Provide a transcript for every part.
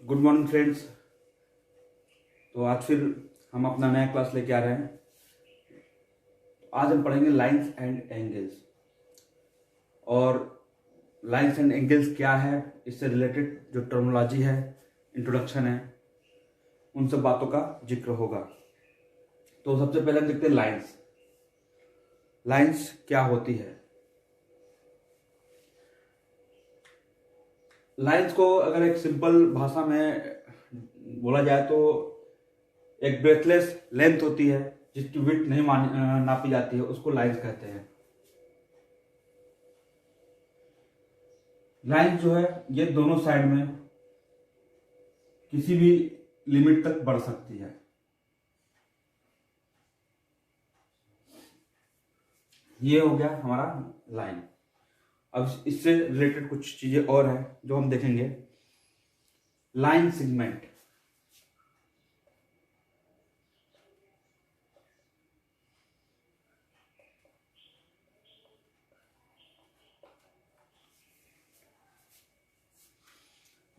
Good morning friends. तो आज फिर हम अपना नया क्लास लेके आ रहे हैं। आज हम पढ़ेंगे लाइंस एंड एंगल्स। और लाइंस एंड एंगल्स क्या है, इससे रिलेटेड जो टर्मिनोलॉजी है, इंट्रोडक्शन है, उन सब बातों का जिक्र होगा। तो सबसे पहले हम देखते हैं लाइंस। लाइंस क्या होती है? लाइंस को अगर एक सिंपल भाषा में बोला जाए तो एक ब्रेथलेस लेंथ होती है जिसकी विड्थ नहीं नापी जाती है, उसको लाइंस कहते हैं। लाइन जो है ये दोनों साइड में किसी भी लिमिट तक बढ़ सकती है। ये हो गया हमारा लाइन। अब इससे रिलेटेड कुछ चीजें और हैं जो हम देखेंगे। Line segment.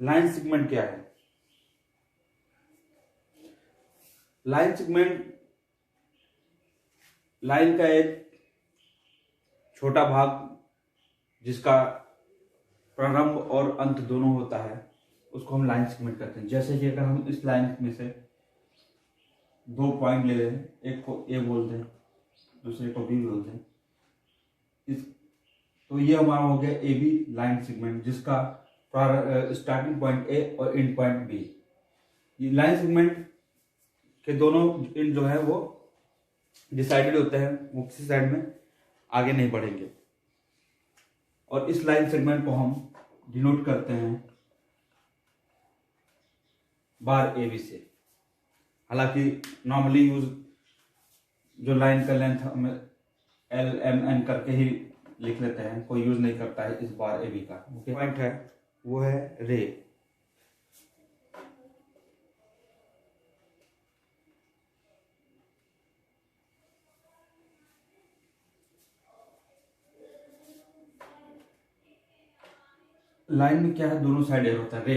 लाइन सेगमेंट क्या है? लाइन सेगमेंट लाइन का एक छोटा भाग जिसका प्रारंभ और अंत दोनों होता है, उसको हम लाइन सेगमेंट कहते हैं। जैसे कि अगर हम इस लाइन में से दो पॉइंट ले लें, एक को ए बोल दें, दूसरे को बी बोल दें, तो ये हमारा हो गया ए बी लाइन सेगमेंट, जिसका स्टार्टिंग पॉइंट ए और एंड पॉइंट बी। ये लाइन सेगमेंट के दोनों एंड जो है वो डिसाइडेड होते हैं, वो किसी साइड में आगे नहीं बढ़ेंगे। और इस लाइन सेगमेंट को हम डिनोट करते हैं बार ए बी से। हालांकि नॉर्मली यूज जो लाइन का लेंथ हमें एल एम एन करके ही लिख लेते हैं, कोई यूज नहीं करता है इस बार ए बी का। पॉइंट है वो है रे। लाइन में क्या है, दोनों साइड एयर होता है।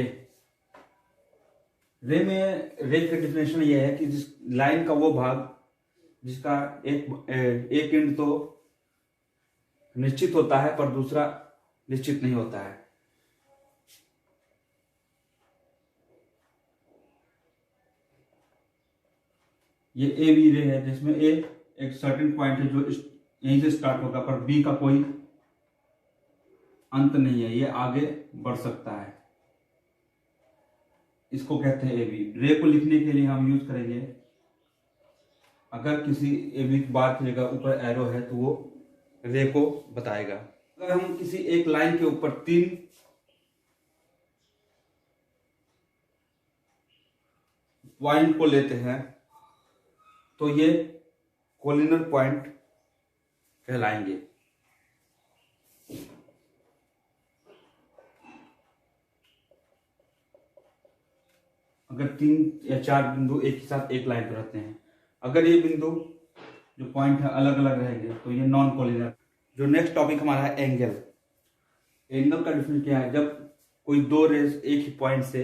रे में रे का डिफिनेशन ये है कि जिस लाइन का वो भाग जिसका एक एंड तो निश्चित होता है पर दूसरा निश्चित नहीं होता है। ये ए बी रे है जिसमें ए एक सर्टेन पॉइंट है जो यहीं से स्टार्ट होगा, पर बी का कोई अंत नहीं है, ये आगे बढ़ सकता है। इसको कहते हैं ए बी। रे को लिखने के लिए हम यूज करेंगे, अगर किसी ए बी बार की जगह ऊपर एरो है तो वो रे को बताएगा। अगर हम किसी एक लाइन के ऊपर तीन पॉइंट को लेते हैं तो ये कोलिनर पॉइंट कहलाएंगे। अगर तीन या चार बिंदु एक ही साथ एक लाइन पर रहते हैं, अगर ये बिंदु जो पॉइंट है अलग अलग रहेंगे तो ये नॉन कोलिनर। जो नेक्स्ट टॉपिक हमारा है एंगल। एंगल का डिफरेंस क्या है? जब कोई दो रेज एक ही पॉइंट से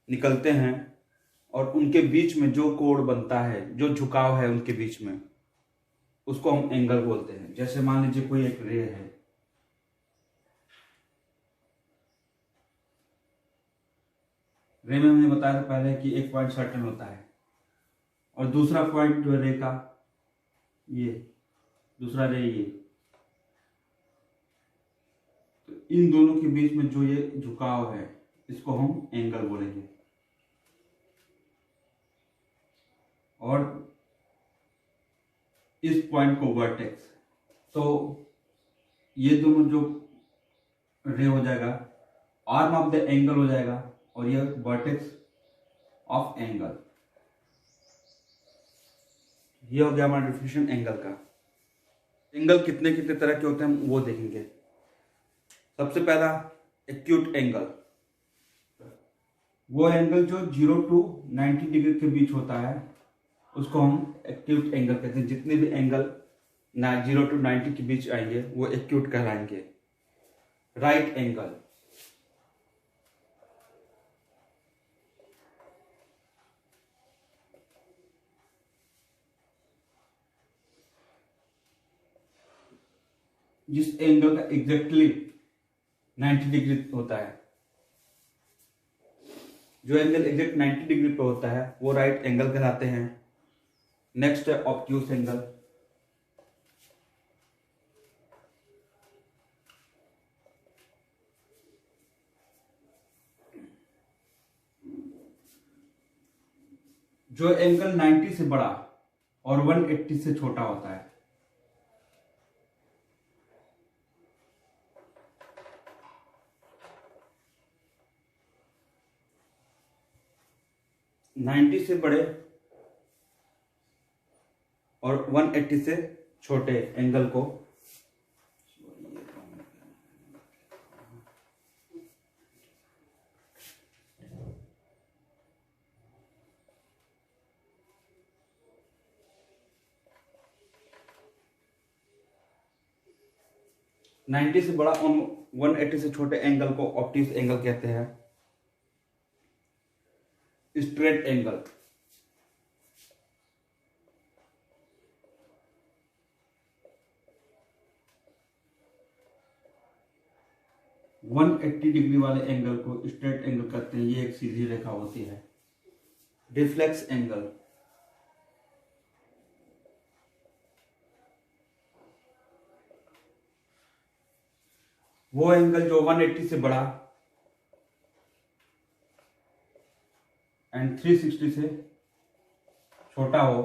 निकलते हैं और उनके बीच में जो कोण बनता है, जो झुकाव है उनके बीच में, उसको हम एंगल बोलते हैं। जैसे मान लीजिए कोई एक रे है, रे में हमने बताया था पहले कि एक पॉइंट सर्टेन होता है और दूसरा पॉइंट जो रे का ये, दूसरा रे ये, तो इन दोनों के बीच में जो ये झुकाव है इसको हम एंगल बोलेंगे। और इस पॉइंट को वर्टेक्स, तो ये दोनों जो रे हो जाएगा आर्म ऑफ द एंगल हो जाएगा और ये वर्टेक्स ऑफ एंगल। ये हो गया हमारा डिफिनेशन एंगल का। एंगल कितने कितने तरह के होते हैं हम वो देखेंगे। सबसे पहला एक्यूट एंगल, वो एंगल जो 0 to 90 डिग्री के बीच होता है उसको हम एक्यूट एंगल कहते हैं। जितने भी एंगल 0 to 90 के बीच आएंगे वो एक्यूट कहलाएंगे। राइट एंगल, जिस एंगल का एग्जैक्टली 90 डिग्री होता है, जो एंगल एग्जैक्ट 90 डिग्री पे होता है वो राइट एंगल कहलाते हैं। नेक्स्ट है ऑब्ट्यूस एंगल। जो एंगल 90 से बड़ा और 180 से छोटा होता है। नाइन्टी से बड़े और 180 से छोटे एंगल को नाइन्टी से बड़ा और 180 से छोटे एंगल को ऑब्ट्यूस एंगल कहते हैं। स्ट्रेट एंगल, वन 180 डिग्री वाले एंगल को स्ट्रेट एंगल कहते हैं। ये एक सीधी रेखा होती है। डिफ्लेक्स एंगल, वो एंगल जो 180 से बड़ा एंड 360 से छोटा हो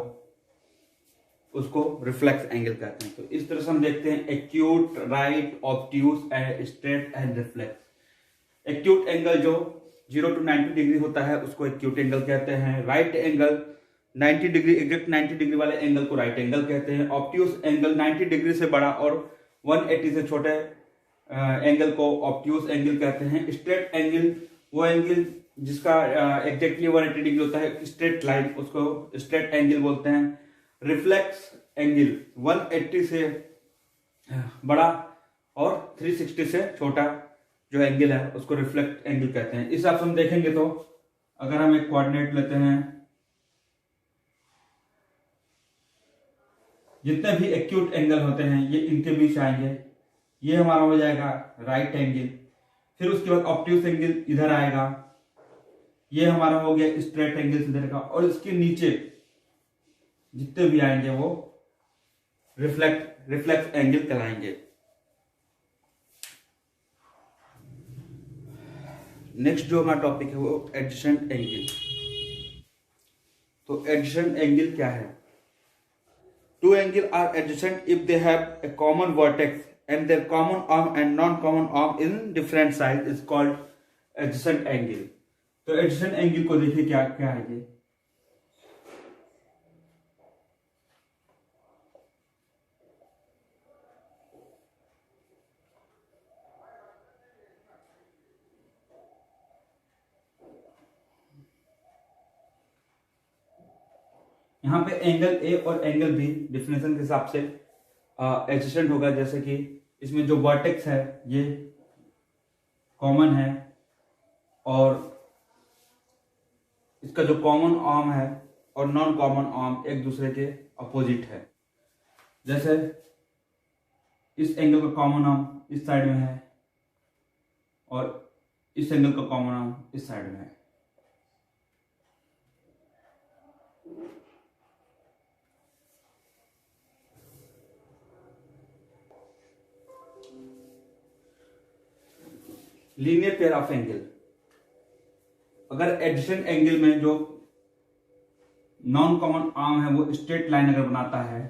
उसको रिफ्लेक्स एंगल कहते हैं। तो इस तरह से हम देखते हैं acute, right, obtuse and straight and reflex. Acute angle जो 0 to 90 डिग्री होता है उसको एक्यूट एंगल कहते हैं। Right angle 90 degree, exact 90 degree वाले एंगल को राइट एंगल कहते हैं। ऑब्ट्यूस एंगल 90 डिग्री से बड़ा और 180 से छोटे एंगल को ऑब्ट्यूस एंगल कहते हैं। स्ट्रेट एंगल वो एंगल जिसका एग्जैक्टली 180 डिग्री होता है, स्ट्रेट लाइन, उसको स्ट्रेट एंगल बोलते हैं। रिफ्लेक्स एंगल 180 से बड़ा और 360 से छोटा जो एंगल है उसको रिफ्लेक्ट एंगल कहते हैं। इस हिसाब से हम देखेंगे तो अगर हम एक कोऑर्डिनेट लेते हैं, जितने भी एक्यूट एंगल होते हैं ये इनके बीच आएंगे। ये हमारा हो जाएगा राइट एंगल। फिर उसके बाद ऑब्ट्यूस एंगल इधर आएगा। ये हमारा हो गया स्ट्रेट एंगल इधर का। और इसके नीचे जितने भी आएंगे वो रिफ्लेक्स एंगल कहलाएंगे। नेक्स्ट जो हमारा टॉपिक है वो एडजेसेंट एंगल। तो एडजेसेंट एंगल क्या है? Two angle are adjacent if they have a common vertex and their common arm and non-common arm in different side is called adjacent angle। तो adjacent angle को देखिए क्या क्या है ये। यहाँ पे एंगल ए और एंगल बी डिफिनेशन के हिसाब से एडजेसेंट होगा। जैसे कि इसमें जो वर्टेक्स है ये कॉमन है और इसका जो कॉमन आर्म है और नॉन कॉमन आर्म एक दूसरे के अपोजिट है। जैसे इस एंगल का कॉमन आर्म इस साइड में है और इस एंगल का कॉमन आर्म इस साइड में है। लीनियर पेयर ऑफ एंगल, अगर एडजेसेंट एंगल में जो नॉन कॉमन आर्म है वो स्ट्रेट लाइन अगर बनाता है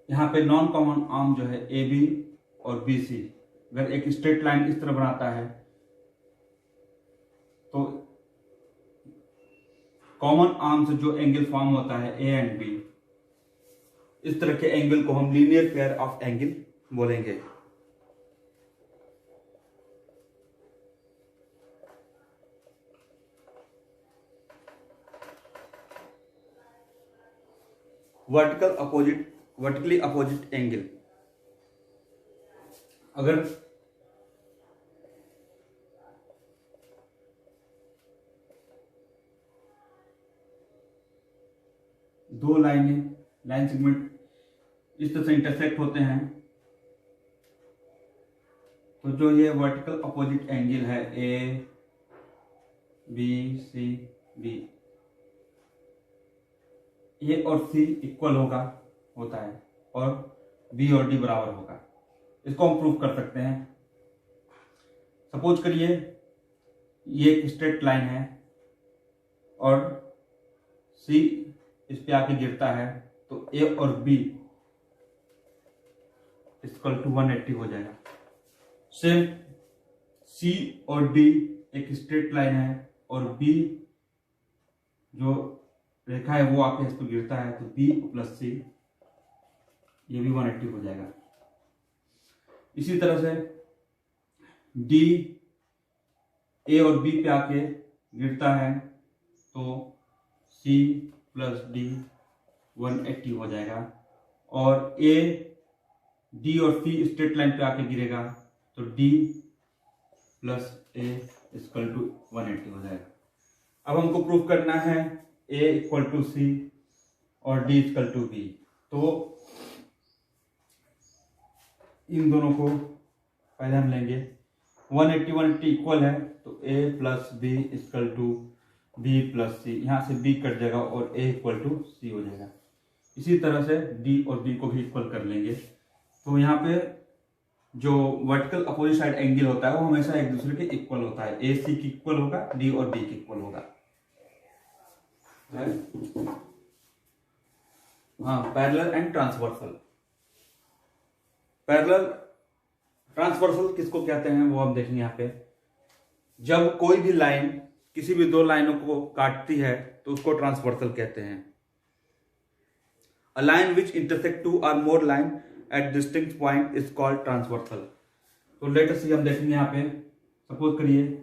यहां पे नॉन कॉमन आर्म जो है ए बी और बी सी अगर एक स्ट्रेट लाइन इस तरह बनाता है तो कॉमन आर्म से जो एंगल फॉर्म होता है ए एंड बी, इस तरह के एंगल को हम लीनियर पेयर ऑफ एंगल बोलेंगे। वर्टिकली अपोजिट एंगल, अगर दो लाइन सेगमेंट इस तरह से इंटरसेक्ट होते हैं, तो जो ये वर्टिकल अपोजिट एंगल है ए बी सी बी, ए और सी इक्वल होता है और बी और डी बराबर होगा। इसको हम प्रूव कर सकते हैं। सपोज करिए ये एक स्ट्रेट लाइन है और सी इस पे आके गिरता है, तो ए और बी इक्वल टू 180 हो जाएगा। सेम सी और डी एक स्ट्रेट लाइन है और बी जो रेखा है वो आके इस पे गिरता है, तो बी प्लस सी ये भी 180 हो जाएगा। इसी तरह से डी ए और बी पे आके गिरता है, तो सी प्लस डी 180 हो जाएगा। और ए डी और सी स्ट्रेट लाइन पे आके गिरेगा, तो D plus A equal to 180 हो जाएगा। अब हमको प्रूव करना है ए इक्वल टू सी और डी इक्वल टू बी। तो इन दोनों को पहले हम लेंगे, 180 इक्वल है, तो A plus B equal to B plus C, यहाँ से बी कट जाएगा और ए इक्वल टू सी हो जाएगा। इसी तरह से डी और बी को भी इक्वल कर लेंगे। तो यहाँ पे जो वर्टिकल अपोजिट साइड एंगल होता है वो हमेशा एक दूसरे के इक्वल होता है, ए सी की इक्वल होगा, डी और बी की इक्वल होगा। हाँ, parallel and transversal. Parallel transversal किसको कहते हैं वो हम देखेंगे यहाँ पे। जब कोई भी लाइन किसी भी दो लाइनों को काटती है तो उसको ट्रांसवर्सल कहते हैं। A line which intersect two or more line at distinct point is called transversal. तो लेट अस सी, हम देखेंगे यहाँ पे, सपोज करिए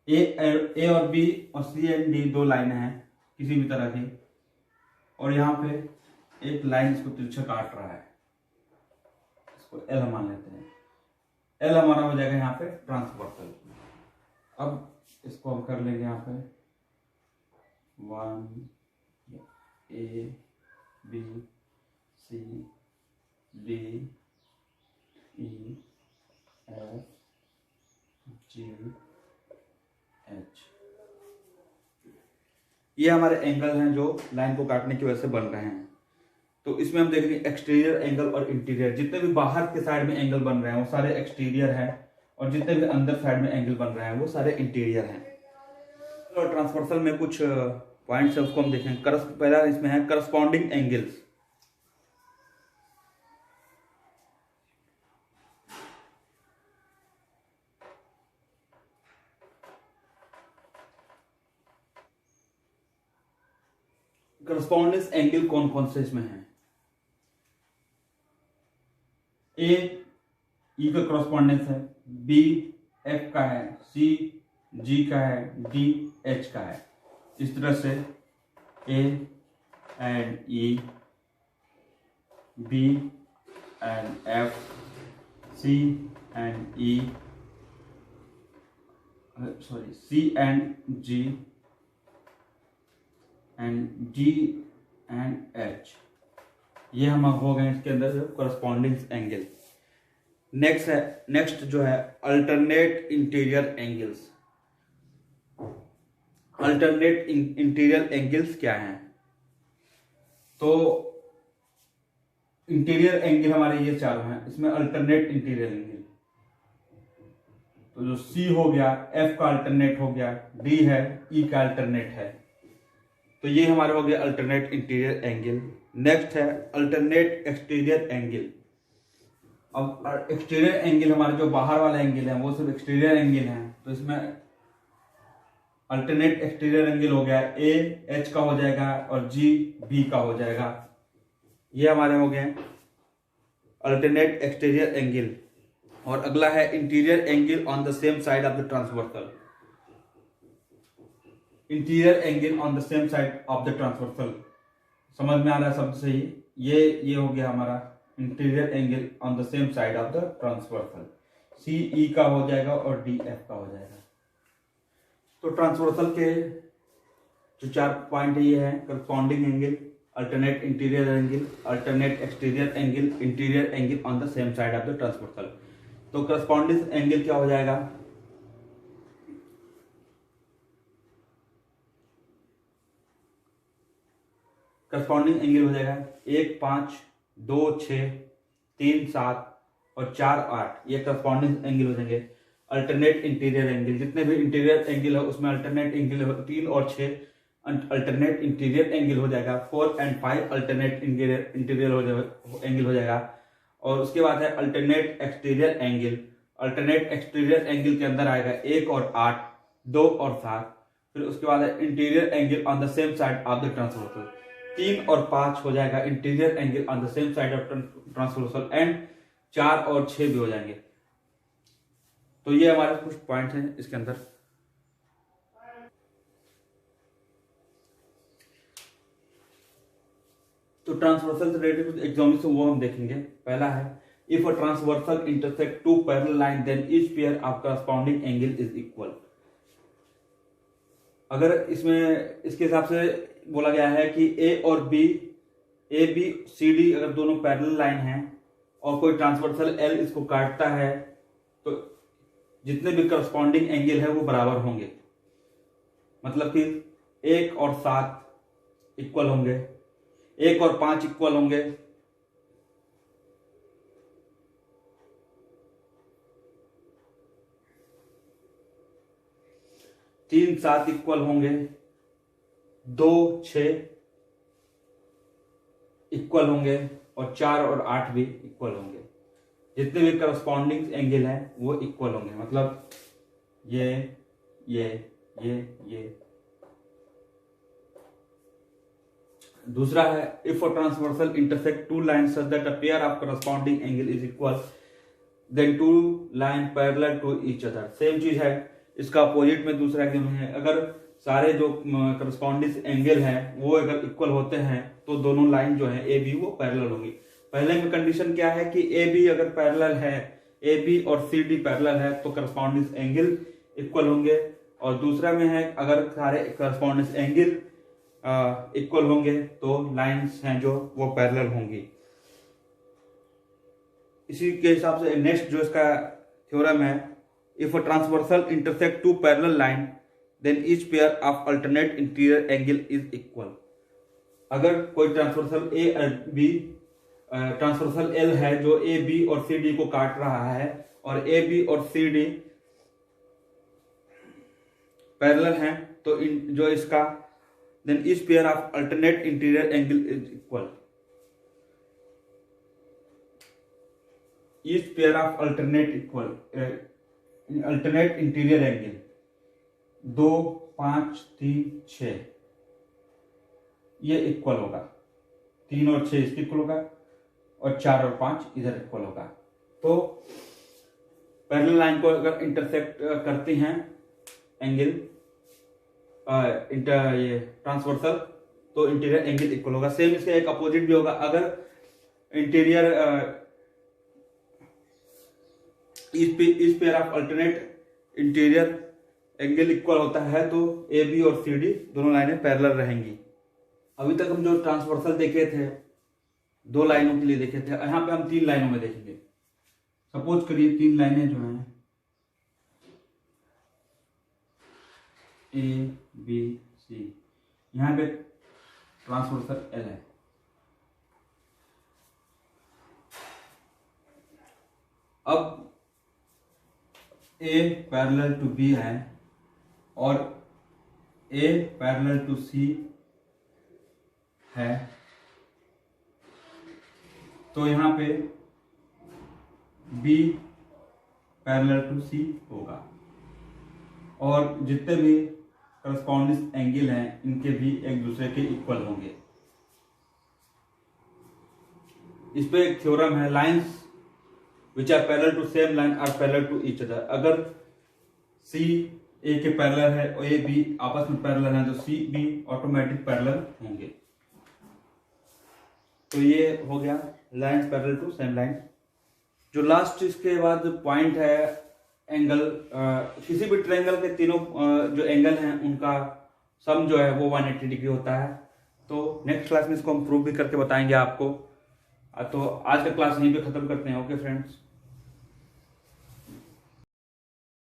ए और बी और सी एंड डी दो लाइनें हैं किसी भी तरह की, और यहाँ पे एक लाइन इसको तिरछा काट रहा है, इसको एल हम मान लेते हैं। एल हमारा हो जाएगा यहाँ पे ट्रांसवर्सल। अब इसको हम कर लेंगे यहाँ पे 1 A B C D E F G H, ये हमारे एंगल हैं जो लाइन को काटने की वजह से बन रहे हैं। तो इसमें हम देखेंगे एक्सटीरियर एंगल और इंटीरियर। जितने भी बाहर के साइड में एंगल बन रहे हैं वो सारे एक्सटीरियर हैं, और जितने भी अंदर साइड में एंगल बन रहे हैं वो सारे इंटीरियर हैं। और ट्रांसवर्सल में कुछ पॉइंट्स है उसको हम देखेंगे। पहला इसमें है करस्पॉन्डिंग एंगल्स। करस्पॉन्डेंस एंगल कौन कौन से इसमें है? ए ई का करस्पॉन्डेंस है, बी एफ का है, सी जी का है, डी एच का है। इस तरह से A and E, B and F, C and E, C and G and D and H, ये हम हो गए इसके अंदर करस्पॉन्डिंग एंगल। नेक्स्ट जो है alternate interior angles. Alternate interior angles क्या हैं? तो इंटीरियर एंगल हमारे ये चारों हैं, इसमें अल्टरनेट इंटीरियर एंगल। तो जो सी हो गया, एफ का अल्टरनेट हो गया, डी है, ई का अल्टरनेट है, तो ये हमारे हो गया अल्टरनेट इंटीरियर एंगल। नेक्स्ट है अल्टरनेट एक्सटीरियर एंगल। अब एक्सटीरियर एंगल हमारे जो बाहर वाले एंगल हैं वो सिर्फ एक्सटीरियर एंगल हैं, तो इसमें अल्टरनेट एक्सटीरियर एंगल हो गया, ए एच का हो जाएगा और जी बी का हो जाएगा। ये हमारे हो गए अल्टरनेट एक्सटीरियर एंगल। और अगला है interior angle on the same side of the transversal. Interior angle on the same side of the transversal, समझ में आ रहा है शब्द से ही? ये हो गया हमारा interior angle on the same side of the transversal. C E का हो जाएगा और डी एफ का हो जाएगा। तो ट्रांसवर्सल के जो 4 पॉइंट ये है, corresponding angle, alternate interior angle, alternate exterior angle, interior angle on the same side of the transversal. तो करस्पॉन्डिंग एंगल क्या हो जाएगा, करस्पॉन्डिंग एंगल हो जाएगा 1, 5, 2, 6, 3, 7 और 4, 8, ये करस्पॉन्डिंग एंगल हो जाएंगे। अल्टरनेट इंटीरियर एंगल, जितने भी इंटीरियर एंगल है उसमें अल्टरनेट एंगल 3 और 6 अल्टरनेट इंटीरियर एंगल हो जाएगा। 4 और 5 अल्टरनेट इंटीरियर एंगल हो जाएगा। और उसके बाद है alternate exterior angle. Alternate exterior angle के अंदर आएगा 1 और 8, 2 और 7। फिर उसके बाद है interior angle on the same side of the transversal. 3 और 5 हो जाएगा interior angle on the same side of transversal and 4 और 6 भी हो जाएंगे। तो ये हमारे कुछ पॉइंट हैं इसके अंदर। तो ट्रांसवर्सल से रिलेटेड कुछ एग्जाम्पल्स वो हम देखेंगे। पहला है, if a transversal intersect two parallel line then each pair of corresponding angle is equal. अगर इसमें इसके हिसाब से बोला गया है कि ए और B, A B C D अगर दोनों पैरेलल लाइन हैं और कोई ट्रांसवर्सल एल इसको काटता है तो जितने भी करस्पॉन्डिंग एंगल है वो बराबर होंगे। मतलब कि 1 और 7 इक्वल होंगे, 1 और 5 इक्वल होंगे, 3, 7 इक्वल होंगे, 2, 6 इक्वल होंगे और 4 और 8 भी इक्वल होंगे। जितने भी करस्पॉन्डिंग एंगल हैं वो इक्वल होंगे। मतलब ये। दूसरा है, if a transversal intersect two line such that a pair of corresponding angle is equal then two line parallel to each other. Same चीज है, इसका अपोजिट में दूसरा एग्जाम्पल है, अगर सारे जो करस्पॉन्डिंग एंगल हैं वो अगर इक्वल होते हैं तो दोनों लाइन जो है ए बी वो पैरेलल होंगी। पहले में कंडीशन क्या है कि ए बी अगर पैरेलल है, ए बी और सी डी पैरेलल है तो करस्पॉन्डिंग एंगल इक्वल होंगे। और दूसरा में है, अगर सारे करस्पॉन्डिंग एंगल इक्वल होंगे तो लाइंस हैं जो वो पैरेलल होंगी। इसी के हिसाब से नेक्स्ट जो इसका थ्योरम है, if a transversal intersect two parallel line then each pair of alternate interior angle is equal. अगर कोई ट्रांसवर्सल ए और बी, ट्रांसवर्सल एल है जो ए बी और सी डी को काट रहा है और ए बी और सी डी पैरेलल हैं तो जो इसका then each pair of alternate interior angle is equal. Each pair of alternate interior angle 2, 5, 3, 6 ये इक्वल होगा। 3 और 6 इसके इक्वल होगा और 4 और 5 इधर इक्वल होगा। तो पैरेलल लाइन को अगर इंटरसेक्ट करती हैं एंगल ये ट्रांसवर्सल तो इंटीरियर एंगल इक्वल होगा। सेम इसका एक अपोजिट भी होगा, अगर इंटीरियर इस pair of alternate interior angle equal होता है तो ए बी और सी डी दोनों लाइनें पैरेलल रहेंगी। अभी तक हम जो ट्रांसवर्सल देखे थे 2 लाइनों के लिए देखे थे, यहाँ पे हम 3 लाइनों में देखेंगे। सपोज करिए 3 लाइनें जो हैं ए बी सी, यहाँ पे ट्रांसवर्सल एल है। अब ए पैरेलल टू बी है और ए पैरेलल टू सी है, तो यहां पे बी पैरेलल टू सी होगा और जितने भी करस्पॉन्डिंग एंगल हैं इनके भी एक दूसरे के इक्वल होंगे। इस पे एक थ्योरम है, lines which are parallel to same line are parallel to each other. अगर सी ए के पैरेलल है और ए बी आपस में पैरेलल है तो सी बी ऑटोमेटिक पैरेलल होंगे। तो ये हो गया lines parallel to same line. जो लास्ट इसके बाद पॉइंट है एंगल, किसी भी ट्रायंगल के तीनों जो एंगल हैं उनका सम जो है वो 180 डिग्री होता है। तो नेक्स्ट क्लास में इसको हम प्रूव भी करके बताएंगे आपको। तो आज का क्लास यहीं पे खत्म करते हैं। Okay friends.